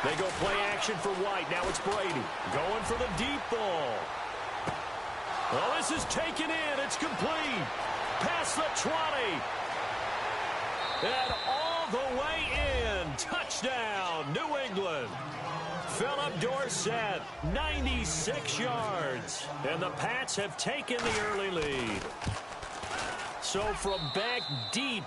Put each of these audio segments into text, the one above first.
They go play action for White. Now it's Brady going for the deep ball. Oh, this is taken in. It's complete. Past the 20. And all the way in. Touchdown, New England. Philip Dorsett, 96 yards. And the Pats have taken the early lead. So from back deep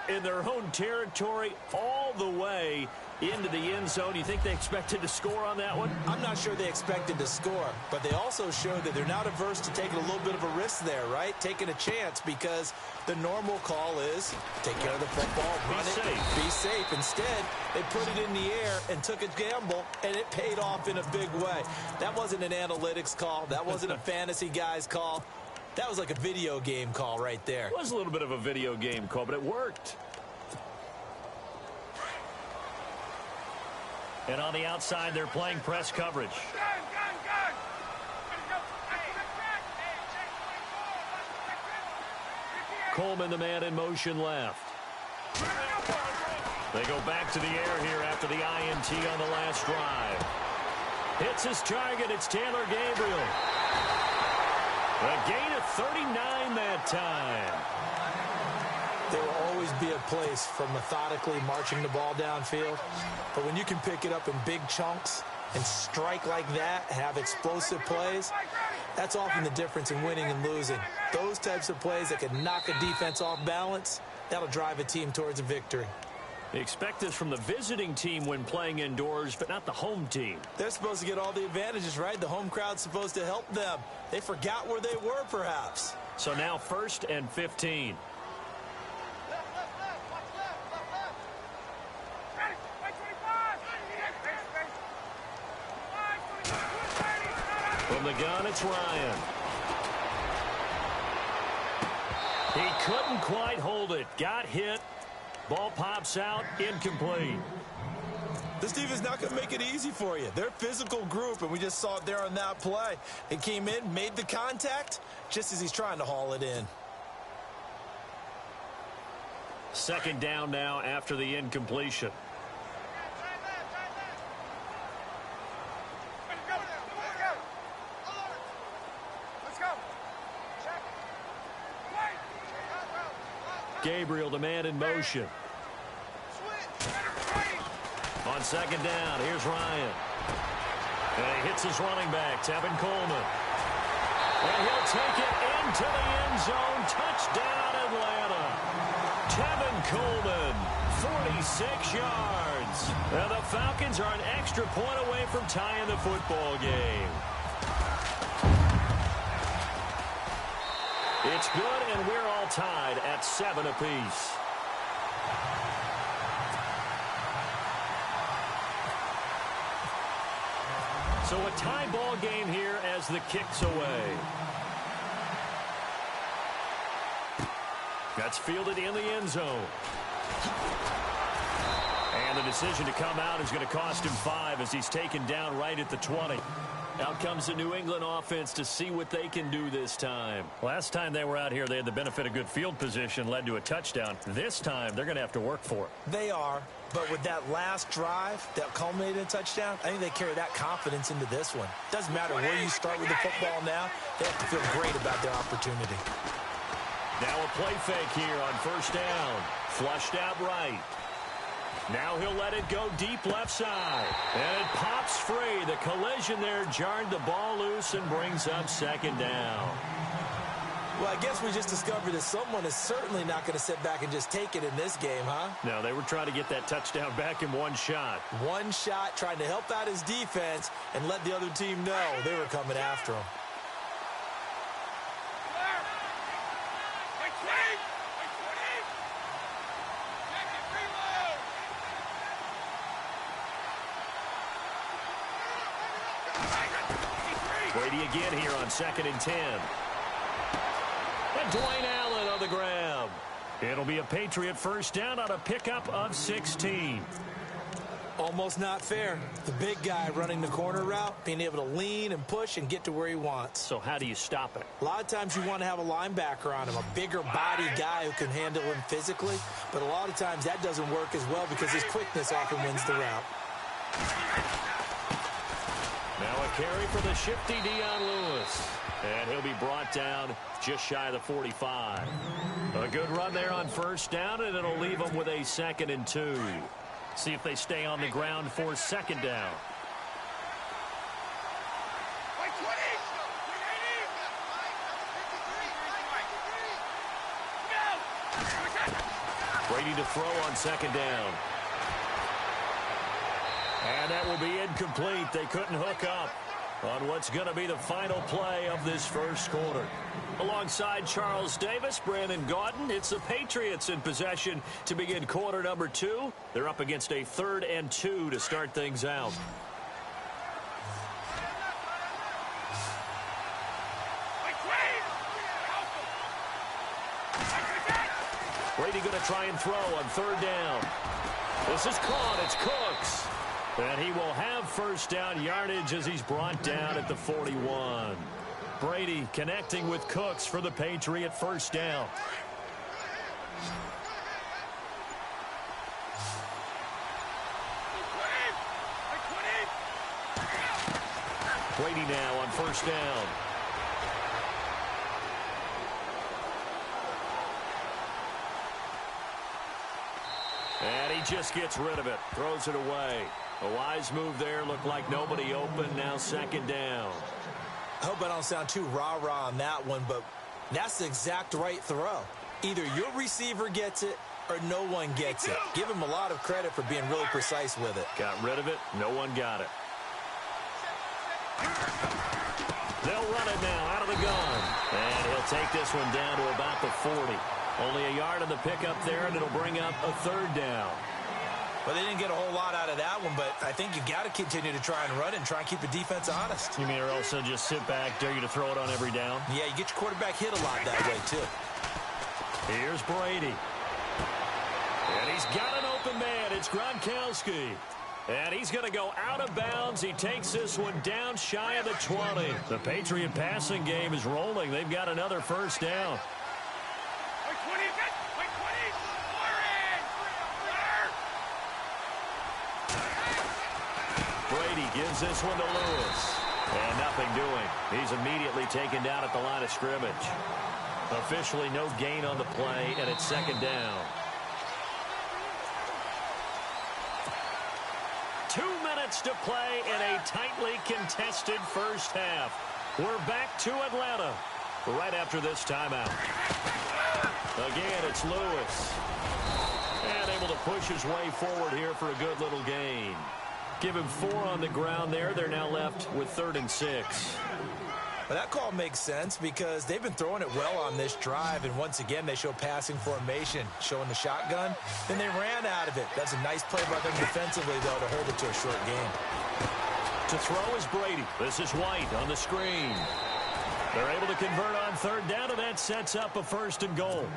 in their own territory, all the way into the end zone, you think they expected to score on that one? I'm not sure they expected to score, but they also showed that they're not averse to taking a little bit of a risk there, right? Taking a chance, because the normal call is take care of the football, run it, be safe. Instead, they put it in the air and took a gamble, and it paid off in a big way. That wasn't an analytics call. That wasn't a fantasy guy's call. That was like a video game call right there. It was a little bit of a video game call, but it worked. And on the outside, they're playing press coverage. Coleman, the man in motion left. They go back to the air here after the INT on the last drive. Hits his target. It's Taylor Gabriel. A gain of 39 that time. There will always be a place for methodically marching the ball downfield. But when you can pick it up in big chunks and strike like that, have explosive plays, that's often the difference in winning and losing. Those types of plays that can knock a defense off balance, that'll drive a team towards a victory. They expect this from the visiting team when playing indoors, but not the home team. They're supposed to get all the advantages, right? The home crowd's supposed to help them. They forgot where they were, perhaps. So now 1st and 15. From the gun, it's Ryan. He couldn't quite hold it. Got hit. Ball pops out, incomplete. This defense is not going to make it easy for you. They're a physical group, and we just saw it there on that play. It came in, made the contact, just as he's trying to haul it in. Second down now after the incompletion. Gabriel, the man in motion. On second down, here's Ryan. And he hits his running back, Tevin Coleman. And he'll take it into the end zone. Touchdown, Atlanta. Tevin Coleman, 46 yards. And the Falcons are an extra point away from tying the football game. It's good, and we're all tied at 7 apiece. So a tie ball game here as the kick's away. That's fielded in the end zone. And the decision to come out is going to cost him 5 as he's taken down right at the 20. Out comes the New England offense to see what they can do this time. Last time they were out here, they had the benefit of good field position, led to a touchdown. This time, they're going to have to work for it. They are, but with that last drive that culminated in a touchdown, I think they carry that confidence into this one. Doesn't matter where you start with the football now, they have to feel great about their opportunity. Now a play fake here on first down. Flushed out right. Now he'll let it go deep left side. And it pops free. The collision there jarred the ball loose and brings up second down. Well, I guess we just discovered that someone is certainly not going to sit back and just take it in this game, huh? No, they were trying to get that touchdown back in one shot. One shot, trying to help out his defense and let the other team know they were coming after him. Brady again here on 2nd and 10. And Dwayne Allen on the grab. It'll be a Patriot first down on a pickup of 16. Almost not fair. The big guy running the corner route, being able to lean and push and get to where he wants. So how do you stop it? A lot of times you want to have a linebacker on him, a bigger body guy who can handle him physically, but a lot of times that doesn't work as well because his quickness often wins the route. Now a carry for the shifty Dion Lewis. And he'll be brought down just shy of the 45. A good run there on first down, and it'll leave them with a 2nd and 2. See if they stay on the ground for 2nd down. Brady to throw on 2nd down. And that will be incomplete. They couldn't hook up on what's going to be the final play of this first quarter. Alongside Charles Davis, Brandon Gaudin, it's the Patriots in possession to begin quarter number 2. They're up against a 3rd and 2 to start things out. Brady going to try and throw on 3rd down. This is caught. It's Cooks. And he will have first down yardage as he's brought down at the 41. Brady connecting with Cooks for the Patriot first down. Brady now on first down. And he just gets rid of it. Throws it away. A wise move there. Looked like nobody open. Now 2nd down. I hope I don't sound too rah-rah on that one, but that's the exact right throw. Either your receiver gets it or no one gets it. Give him a lot of credit for being really precise with it. Got rid of it. No one got it. They'll run it now out of the gun. And he'll take this one down to about the 40. Only a yard on the pickup there, and it'll bring up a 3rd down. Well, they didn't get a whole lot out of that one, but I think you've got to continue to try and run it and try and keep the defense honest. You mean or also just sit back, dare you to throw it on every down? Yeah, you get your quarterback hit a lot that way, too. Here's Brady. And he's got an open man. It's Gronkowski. And he's going to go out of bounds. He takes this one down shy of the 20. The Patriot passing game is rolling. They've got another first down. Brady gives this one to Lewis. And nothing doing. He's immediately taken down at the line of scrimmage. Officially no gain on the play, and it's 2nd down. 2 minutes to play in a tightly contested first half. We're back to Atlanta right after this timeout. Again, it's Lewis. And able to push his way forward here for a good little gain. Give him 4 on the ground there. They're now left with 3rd and 6. Well, that call makes sense because they've been throwing it well on this drive, and once again they show passing formation, showing the shotgun. Then they ran out of it. That's a nice play by them defensively, though, to hold it to a short game. To throw is Brady. This is White on the screen. They're able to convert on 3rd down, and that sets up a 1st and goal.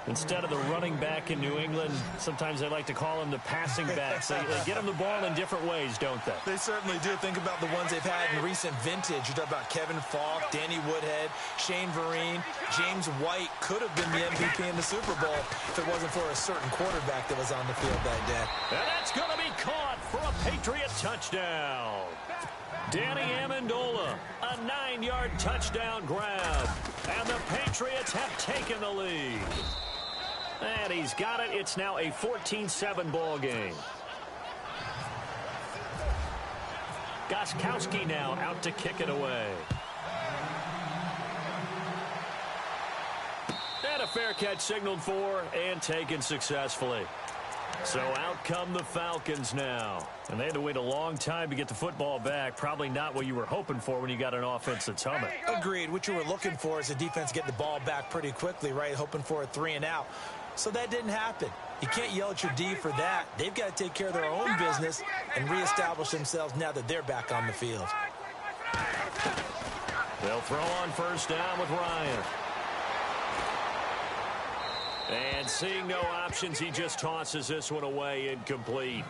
Instead of the running back in New England, sometimes they like to call them the passing backs. They get them the ball in different ways, don't they? They certainly do. Think about the ones they've had in recent vintage. You talk about Kevin Falk, Danny Woodhead, Shane Vereen, James White could have been the MVP in the Super Bowl if it wasn't for a certain quarterback that was on the field that day. And that's going to be caught for a Patriot touchdown. Danny Amendola, a 9-yard touchdown grab. And the Patriots have taken the lead. And he's got it. It's now a 14-7 ball game. Gostkowski now out to kick it away. And a fair catch signaled for and taken successfully. So out come the Falcons now. And they had to wait a long time to get the football back. Probably not what you were hoping for when you got an offense that's humming. Agreed. What you were looking for is the defense get the ball back pretty quickly, right? Hoping for a 3 and out. So that didn't happen. You can't yell at your D for that. They've got to take care of their own business and reestablish themselves now that they're back on the field. They'll throw on 1st down with Ryan. And seeing no options, he just tosses this one away, incomplete.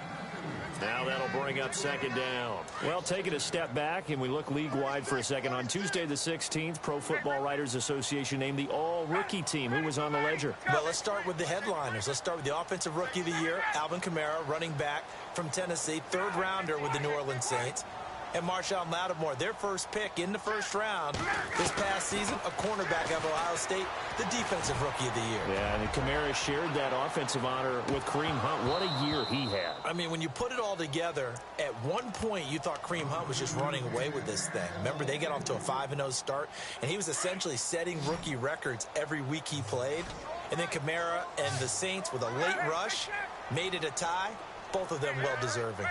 Now that'll bring up second down. Well, taking a step back, and we look league-wide for a second. On Tuesday the 16th, Pro Football Writers Association named the all-rookie team. Who was on the ledger? Well, let's start with the headliners. Let's start with the Offensive Rookie of the Year, Alvin Kamara, running back from Tennessee, third-rounder with the New Orleans Saints. And Marshawn Lattimore, their first pick in the first round this past season, a cornerback of Ohio State, the Defensive Rookie of the Year. Yeah, and Kamara shared that offensive honor with Kareem Hunt. What a year he had. I mean, when you put it all together, at one point you thought Kareem Hunt was just running away with this thing. Remember, they got off to a 5-0 start, and he was essentially setting rookie records every week he played. And then Kamara and the Saints with a late rush made it a tie. Both of them well-deserving.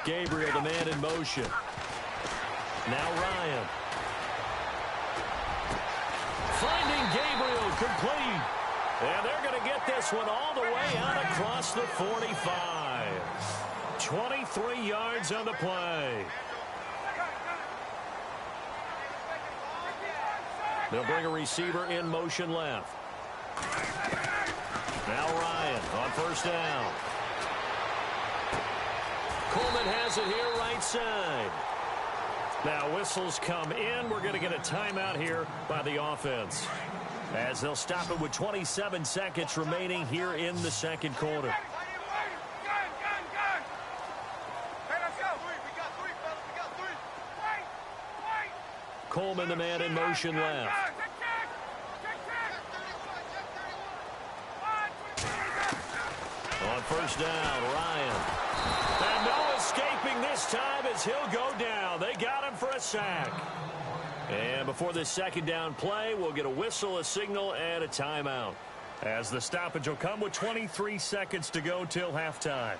Gabriel, the man in motion. Now Ryan. Finding Gabriel, complete. And they're going to get this one all the way out across the 45. 23 yards on the play. They'll bring a receiver in motion left. Now Ryan on first down. Coleman has it here right side. Now whistles come in. We're going to get a timeout here by the offense, as they'll stop it with 27 seconds remaining here in the second quarter. Coleman, the man in motion left. On first down, Ryan. And no escaping this time as he'll go down. They got him for a sack. And before this second down play, we'll get a whistle, a signal, and a timeout, as the stoppage will come with 23 seconds to go till halftime.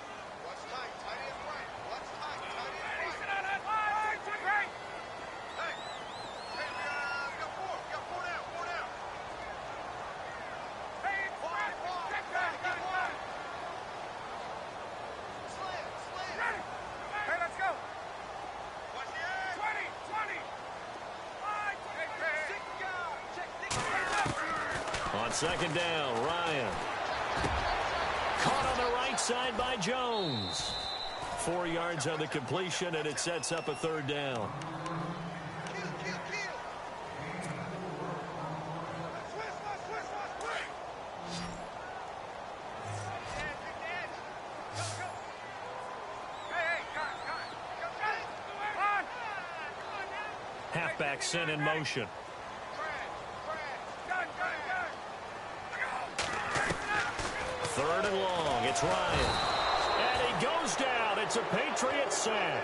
Second down, Ryan. Caught on the right side by Jones. 4 yards on the completion, and it sets up a third down. Halfback sent in motion. Third and long. It's Ryan. And he goes down. It's a Patriot sack.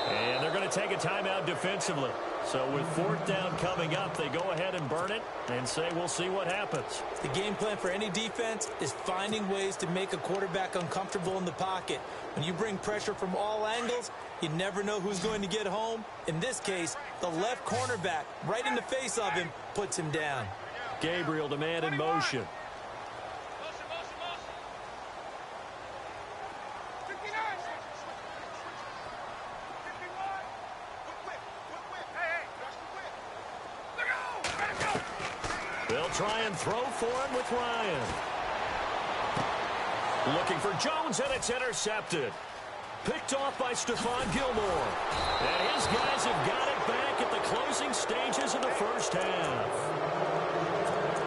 And they're going to take a timeout defensively. So with fourth down coming up, they go ahead and burn it and say we'll see what happens. The game plan for any defense is finding ways to make a quarterback uncomfortable in the pocket. When you bring pressure from all angles, you never know who's going to get home. In this case, the left cornerback, right in the face of him, puts him down. Gabriel, the man in motion. They'll try and throw for him with Ryan. Looking for Jones, and it's intercepted. Picked off by Stephon Gilmore. And his guys have got it back at the closing stages of the first half.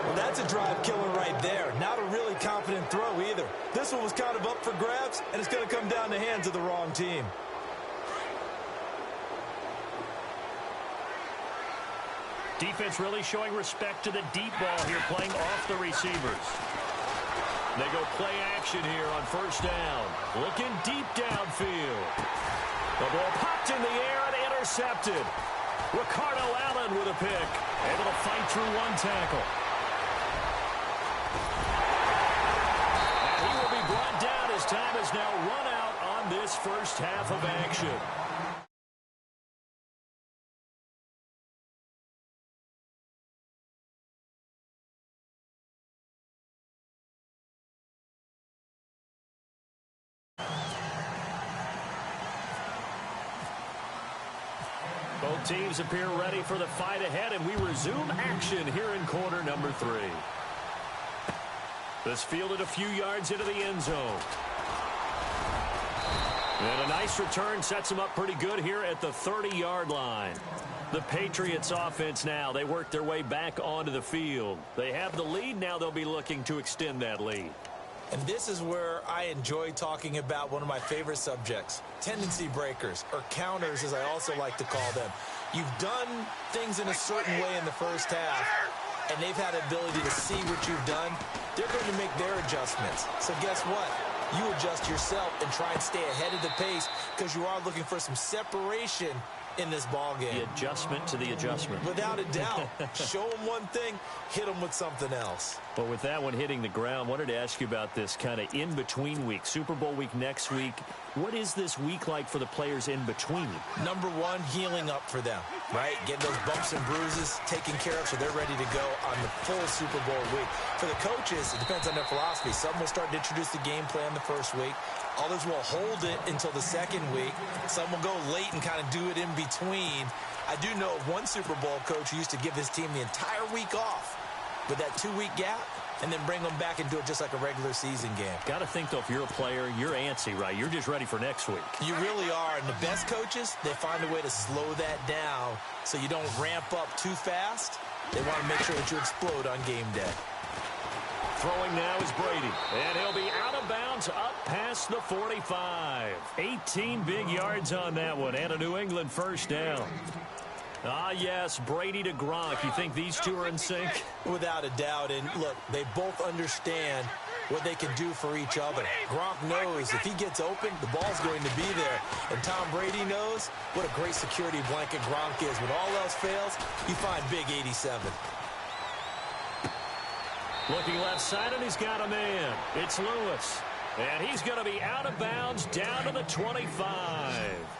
Well, that's a drive killer right there. Not a really confident throw either. This one was kind of up for grabs, and it's going to come down the hands of the wrong team. Defense really showing respect to the deep ball here, playing off the receivers. They go play action here on first down. Looking deep downfield. The ball popped in the air and intercepted. Ricardo Allen with a pick. Able to fight through one tackle. And he will be brought down as time has now run out on this first half of action. Both teams appear ready for the fight ahead, and we resume action here in quarter number 3. This fielded a few yards into the end zone. And a nice return sets him up pretty good here at the 30-yard line. The Patriots offense now, they work their way back onto the field. They have the lead. Now they'll be looking to extend that lead. And this is where I enjoy talking about one of my favorite subjects, tendency breakers, or counters as I also like to call them. You've done things in a certain way in the first half, and they've had the ability to see what you've done. They're going to make their adjustments. So guess what? You adjust yourself and try and stay ahead of the pace because you are looking for some separation in this ball game. The adjustment to the adjustment. Without a doubt. Show them one thing, hit them with something else. But with that one hitting the ground, wanted to ask you about this kind of in-between week. Super Bowl week next week. What is this week like for the players in between? Number one, healing up for them, right? Getting those bumps and bruises taken care of so they're ready to go on the full Super Bowl week. For the coaches, it depends on their philosophy. Some will start to introduce the game plan the first week. Others will hold it until the second week. Some will go late and kind of do it in between. I do know one Super Bowl coach who used to give his team the entire week off with that 2-week gap and then bring them back and do it just like a regular season game. Got to think, though, if you're a player, you're antsy, right? You're just ready for next week. You really are. And the best coaches, they find a way to slow that down so you don't ramp up too fast. They want to make sure that you explode on game day. Throwing now is Brady, and he'll be out of bounds up past the 45. 18 big yards on that one, and a New England first down. Ah, yes, Brady to Gronk. You think these two are in sync? Without a doubt. And, look, they both understand what they can do for each other. Gronk knows if he gets open, the ball's going to be there. And Tom Brady knows what a great security blanket Gronk is. When all else fails, you find big 87. Looking left side, and he's got a man. It's Lewis. And he's going to be out of bounds down to the 25.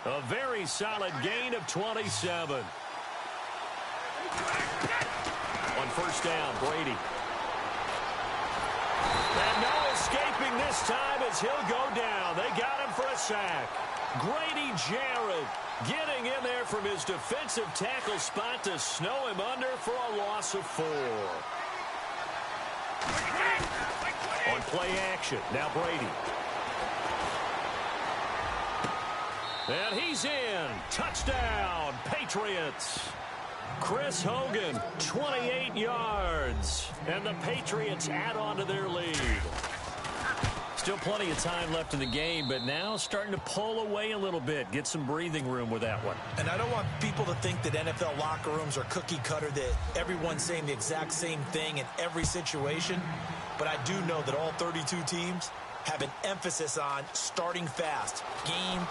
A very solid gain of 27. On first down, Brady. And no escaping this time as he'll go down. They got him for a sack. Grady Jarrett getting in there from his defensive tackle spot to snow him under for a loss of 4. On play action, now Brady. And he's in. Touchdown, Patriots. Chris Hogan, 28 yards. And the Patriots add on to their lead. Still plenty of time left in the game, but now starting to pull away a little bit. Get some breathing room with that one. And I don't want people to think that NFL locker rooms are cookie cutter, that everyone's saying the exact same thing in every situation. But I do know that all 32 teams have an emphasis on starting fast. Game,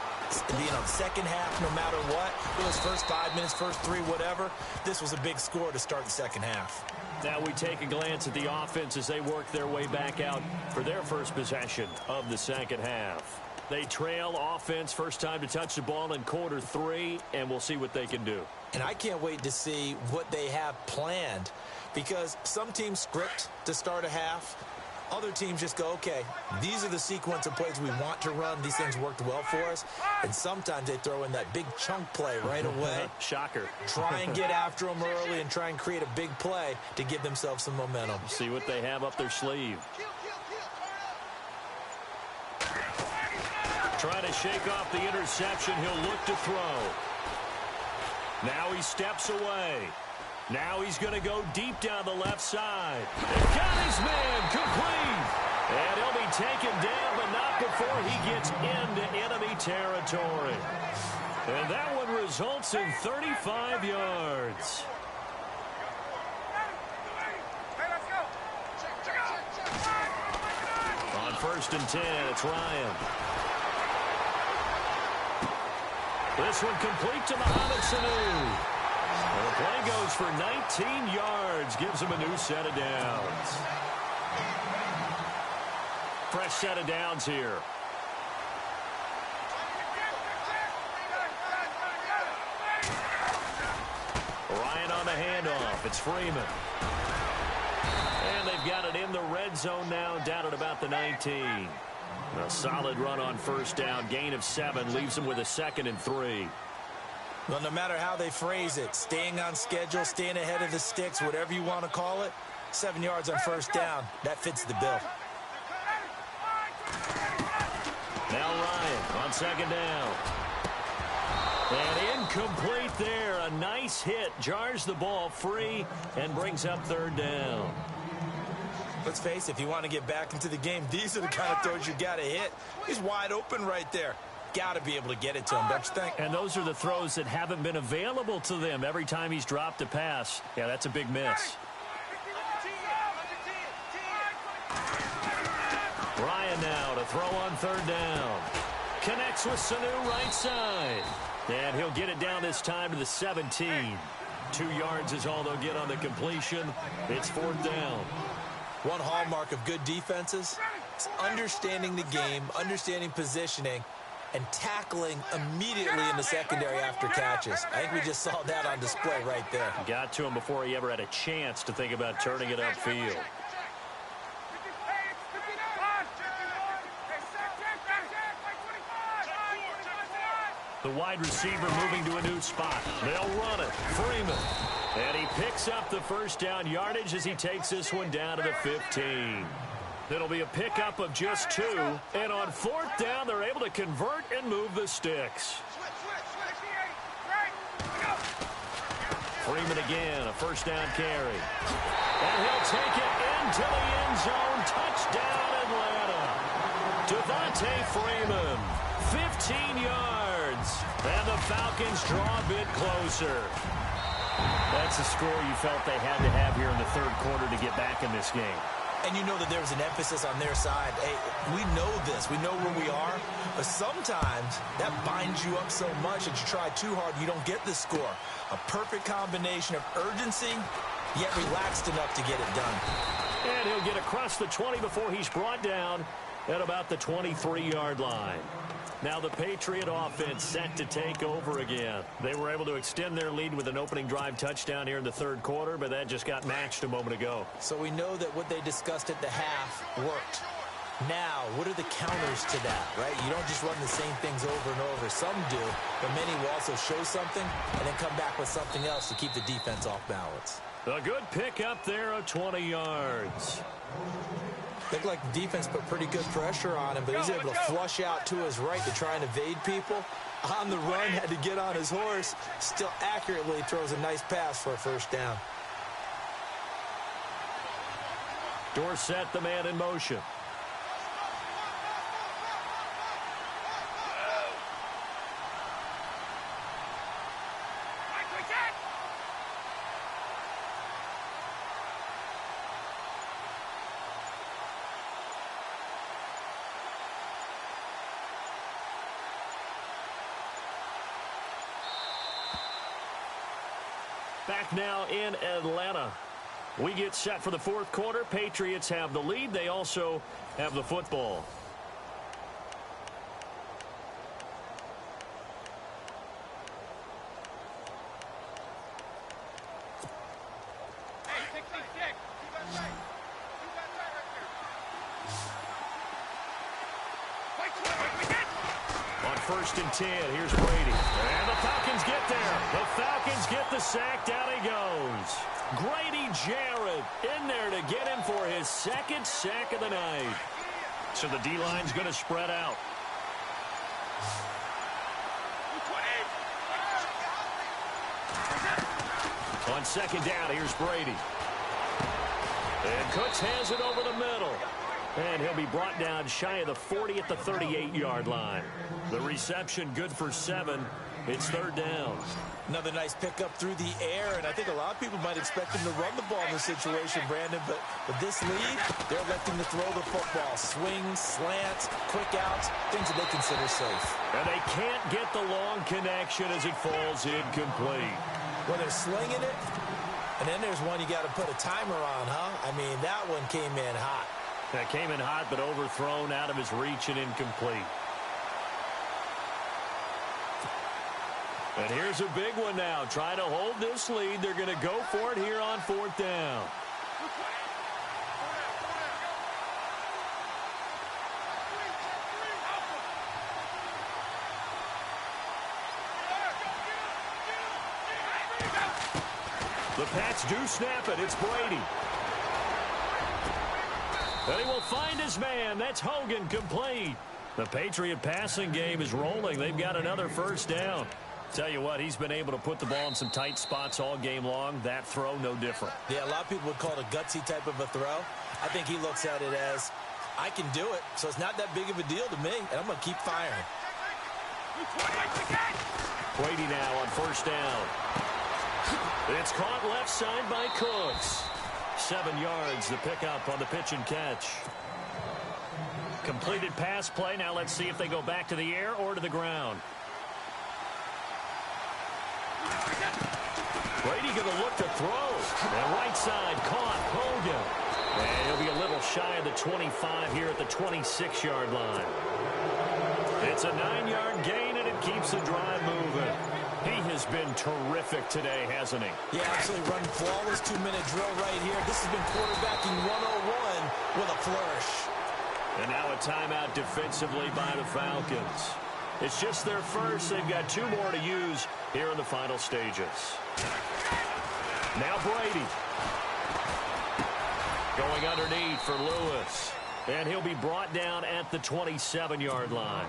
second half, no matter what. Those first 5 minutes, first 3, whatever. This was a big score to start the second half. Now we take a glance at the offense as they work their way back out for their first possession of the second half. They trail offense, first time to touch the ball in quarter 3, and we'll see what they can do. And I can't wait to see what they have planned, because some teams script to start a half. Other teams just go, okay, these are the sequence of plays we want to run. These things worked well for us. And sometimes they throw in that big chunk play right away. Shocker. Try and get after them early and try and create a big play to give themselves some momentum. See what they have up their sleeve. Trying to shake off the interception. He'll look to throw. Now he steps away. Now he's going to go deep down the left side. And got his man complete. And he'll be taken down, but not before he gets into enemy territory. And that one results in 35 yards. On first and 10, it's Ryan. This one complete to Mohamed Sanu. Well, the play goes for 19 yards, gives him a new set of downs. Fresh set of downs here. Ryan on the handoff. It's Freeman. And they've got it in the red zone now, down at about the 19. A solid run on first down. Gain of 7 leaves them with a 2nd and 3. Well, no matter how they phrase it, staying on schedule, staying ahead of the sticks, whatever you want to call it, 7 yards on first down. That fits the bill. Now Ryan on second down. And incomplete there. A nice hit. Jars the ball free and brings up third down. Let's face it, if you want to get back into the game, these are the kind of throws you got to hit. He's wide open right there. Got to be able to get it to him, don't you think? And those are the throws that haven't been available to them every time he's dropped a pass. Yeah, that's a big miss. Ryan now to throw on third down. Connects with Sanu right side. And he'll get it down this time to the 17. 2 yards is all they'll get on the completion. It's fourth down. One hallmark of good defenses is understanding the game, understanding positioning, and tackling immediately in the secondary after catches. I think we just saw that on display right there. Got to him before he ever had a chance to think about turning it upfield. The wide receiver moving to a new spot. They'll run it. Freeman. And he picks up the first down yardage as he takes this one down to the 15. It'll be a pickup of just 2. And on fourth down, they're able to convert and move the sticks. Freeman again, a first down carry. And he'll take it into the end zone. Touchdown, Atlanta. Devontae Freeman, 15 yards. And the Falcons draw a bit closer. That's a score you felt they had to have here in the third quarter to get back in this game. And you know that there was an emphasis on their side. Hey, we know this. We know where we are. But sometimes that binds you up so much that you try too hard, you don't get the score. A perfect combination of urgency, yet relaxed enough to get it done. And he'll get across the 20 before he's brought down at about the 23-yard line. Now the Patriot offense set to take over again. They were able to extend their lead with an opening drive touchdown here in the third quarter, but that just got matched a moment ago. So we know that what they discussed at the half worked. Now, what are the counters to that, right? You don't just run the same things over and over. Some do, but many will also show something and then come back with something else to keep the defense off balance. A good pick up there of 20 yards. Looked like the defense put pretty good pressure on him, but he was able to flush out to his right to try and evade people. On the run, had to get on his horse. Still accurately throws a nice pass for a first down. Dorsett, the man in motion. Back now in Atlanta. We get set for the fourth quarter. Patriots have the lead. They also have the football. First and 10. Here's Brady. And the Falcons get there. The Falcons get the sack. Down he goes. Grady Jarrett in there to get him for his second sack of the night. So the D-line's going to spread out. On second down, here's Brady. And Cooks has it over the middle. And he'll be brought down shy of the 40 at the 38-yard line. The reception good for 7. It's third down. Another nice pickup through the air, and I think a lot of people might expect him to run the ball in this situation, Brandon, but with this lead, they're electing to throw the football. Swings, slants, quick outs, things that they consider safe. And they can't get the long connection as it falls incomplete. Well, they're slinging it, and then there's one you got to put a timer on, huh? I mean, that one came in hot. That came in hot, but overthrown out of his reach and incomplete. And here's a big one now. Trying to hold this lead. They're going to go for it here on fourth down. The Pats do snap it. It's Brady. And he will find his man. That's Hogan complete. The Patriot passing game is rolling. They've got another first down. Tell you what, he's been able to put the ball in some tight spots all game long. That throw, no different. Yeah, a lot of people would call it a gutsy type of a throw. I think he looks at it as, I can do it, so it's not that big of a deal to me, and I'm going to keep firing. Brady now on first down. It's caught left side by Cooks. 7 yards, the pickup on the pitch and catch. Completed pass play. Now let's see if they go back to the air or to the ground. Brady going to look to throw. And right side caught. Hogan. And he'll be a little shy of the 25 here at the 26-yard line. It's a 9-yard gain, and it keeps the drive moving. He has been terrific today, hasn't he? Yeah, absolutely run flawless 2-minute drill right here. This has been quarterbacking 101 with a flourish. And now a timeout defensively by the Falcons. It's just their first. They've got 2 more to use here in the final stages. Now Brady. Going underneath for Lewis. And he'll be brought down at the 27-yard line.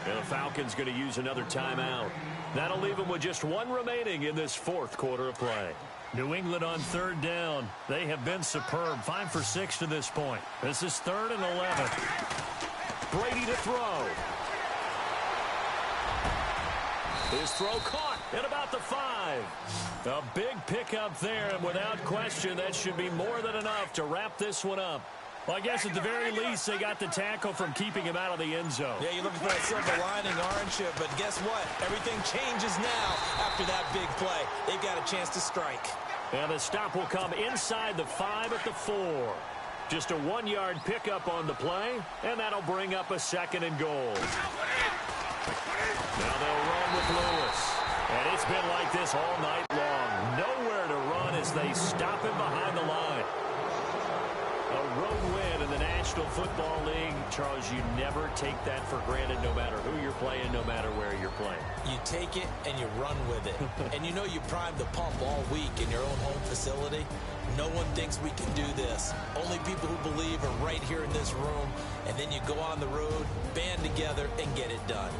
And the Falcons going to use another timeout. That'll leave them with just 1 remaining in this 4th quarter of play. New England on 3rd down. They have been superb. 5 for 6 to this point. This is 3rd and 11. Brady to throw. His throw caught at about the 5. A big pickup there, and without question, that should be more than enough to wrap this one up. Well, I guess at the very least, they got the tackle from keeping him out of the end zone. Yeah, you're looking for that silver lining, aren't you? But guess what? Everything changes now after that big play. They've got a chance to strike. And the stop will come inside the 5 at the 4. Just a 1-yard pickup on the play, and that'll bring up a 2nd and goal. Now they'll run with Lewis. And it's been like this all night long. Nowhere to run as they stop him behind the line. A road win in the National Football League. Charles, you never take that for granted no matter who you're playing, no matter where you're playing. You take it and you run with it. And you know you primed the pump all week in your own home facility. No one thinks we can do this. Only people who believe are right here in this room. And then you go on the road, band together, and get it done.